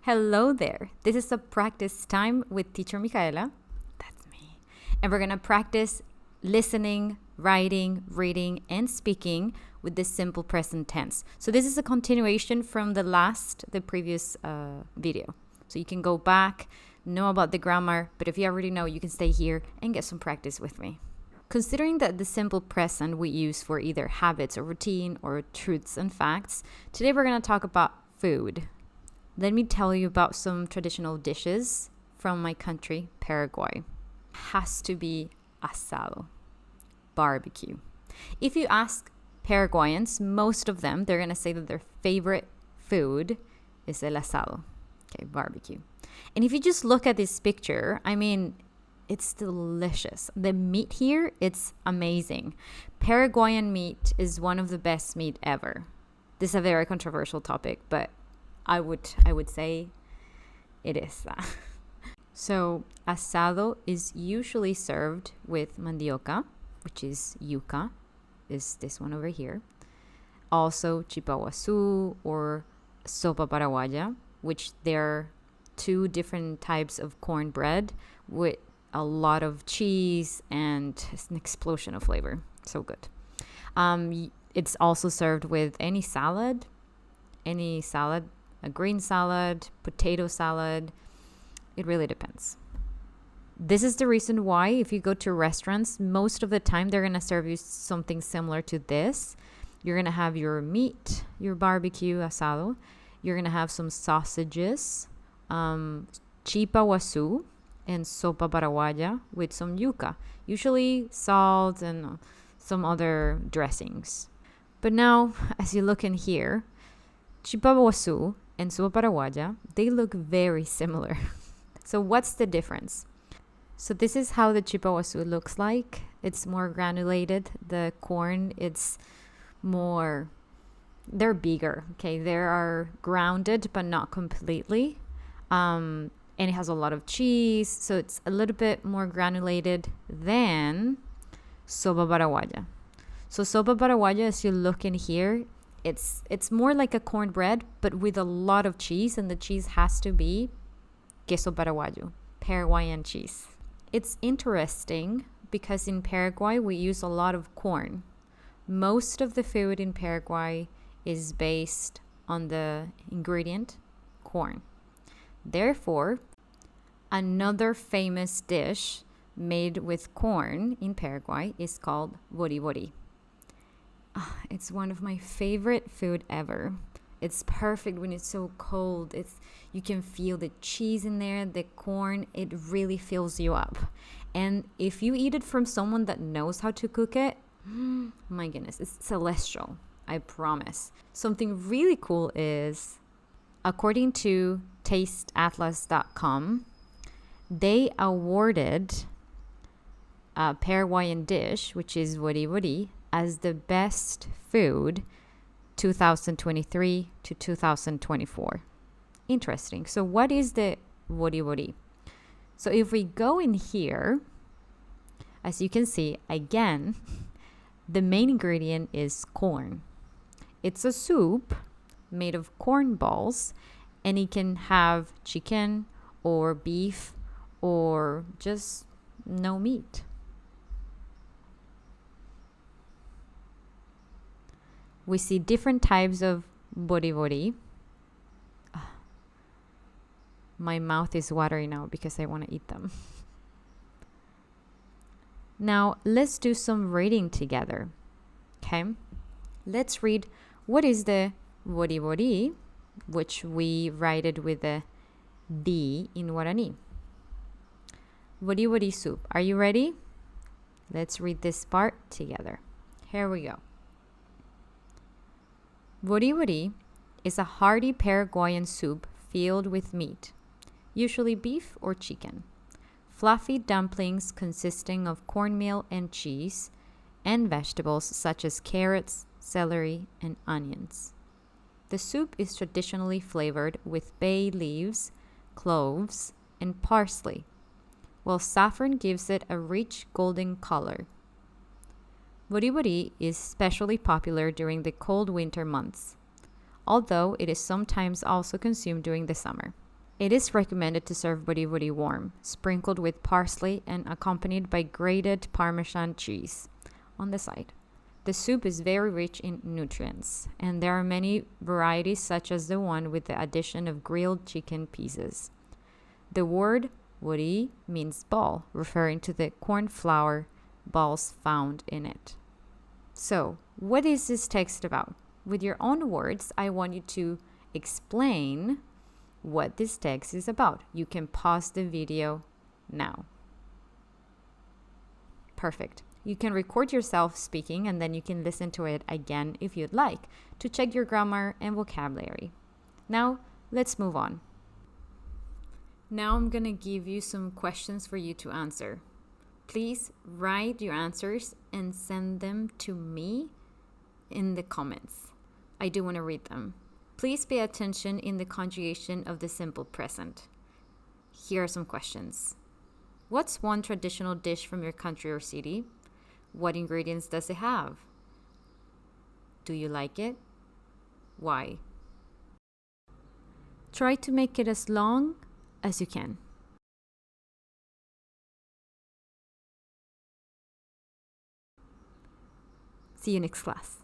Hello there. This is a practice time with teacher Micaela. That's me. And we're going to practice listening, writing, reading, and speaking with the simple present tense. So this is a continuation from the previous video. So you can go back, know about the grammar, but if you already know, you can stay here and get some practice with me. Considering that the simple present we use for either habits or routine or truths and facts, today we're going to talk about food. Let me tell you about some traditional dishes from my country, Paraguay. Has to be asado, barbecue. If you ask Paraguayans, most of them, they're going to say that their favorite food is el asado, okay, barbecue. And if you just look at this picture, I mean, it's delicious. The meat here, it's amazing. Paraguayan meat is one of the best meat ever. This is a very controversial topic, but I would say it is. So asado is usually served with mandioca, which is yuca, is this one over here. Also chipaguazú or sopa paraguaya, which they're two different types of cornbread with a lot of cheese and it's an explosion of flavor. So good. It's also served with any salad, a green salad, potato salad. It really depends. This is the reason why if you go to restaurants, most of the time they're going to serve you something similar to this. You're going to have your meat, your barbecue asado. You're going to have some sausages, chipaguazú, and sopa paraguaya with some yuca. Usually salt and some other dressings. But now, as you look in here, chipaguazú and sopa paraguaya, they look very similar. So what's the difference? So this is how the chipaguazú looks like. It's more granulated. The corn, it's more, they're bigger. Okay, they are grounded, but not completely. And it has a lot of cheese. So it's a little bit more granulated than sopa paraguaya. So sopa paraguaya, as you look in here, it's more like a cornbread, but with a lot of cheese, and the cheese has to be queso paraguayo, Paraguayan cheese. It's interesting because in Paraguay we use a lot of corn. Most of the food in Paraguay is based on the ingredient corn. Therefore, another famous dish made with corn in Paraguay is called bori bori. It's one of my favorite food ever. It's perfect when it's so cold. You can feel the cheese in there, the corn. It really fills you up. And if you eat it from someone that knows how to cook it, my goodness, it's celestial. I promise. Something really cool is, according to tasteatlas.com, they awarded a Paraguayan dish, which is bori bori, as the best food 2023 to 2024. Interesting. So what is the bori bori? So if we go in here, as you can see, again, the main ingredient is corn. It's a soup made of corn balls, and it can have chicken or beef or just no meat. We see different types of bori bori. My mouth is watering now because I want to eat them. Now, let's do some reading together. Okay? Let's read what is the bori bori, which we write it with a D in Guarani. Bori bori soup. Are you ready? Let's read this part together. Here we go. Bori bori is a hearty Paraguayan soup filled with meat, usually beef or chicken. Fluffy dumplings consisting of cornmeal and cheese, and vegetables such as carrots, celery, and onions. The soup is traditionally flavored with bay leaves, cloves, and parsley, while saffron gives it a rich golden color. Bori bori is especially popular during the cold winter months, although it is sometimes also consumed during the summer. It is recommended to serve really warm, sprinkled with parsley and accompanied by grated Parmesan cheese on the side. The soup is very rich in nutrients, and there are many varieties such as the one with the addition of grilled chicken pieces. The word wuri means ball, referring to the corn flour balls found in it. So, what is this text about? With your own words, I want you to explain what this text is about. You can pause the video now. Perfect. You can record yourself speaking and then you can listen to it again if you'd like to check your grammar and vocabulary. Now, let's move on. Now I'm going to give you some questions for you to answer. Please write your answers and send them to me in the comments. I do want to read them. Please pay attention in the conjugation of the simple present. Here are some questions. What's one traditional dish from your country or city? What ingredients does it have? Do you like it? Why? Try to make it as long as you can. See you next class.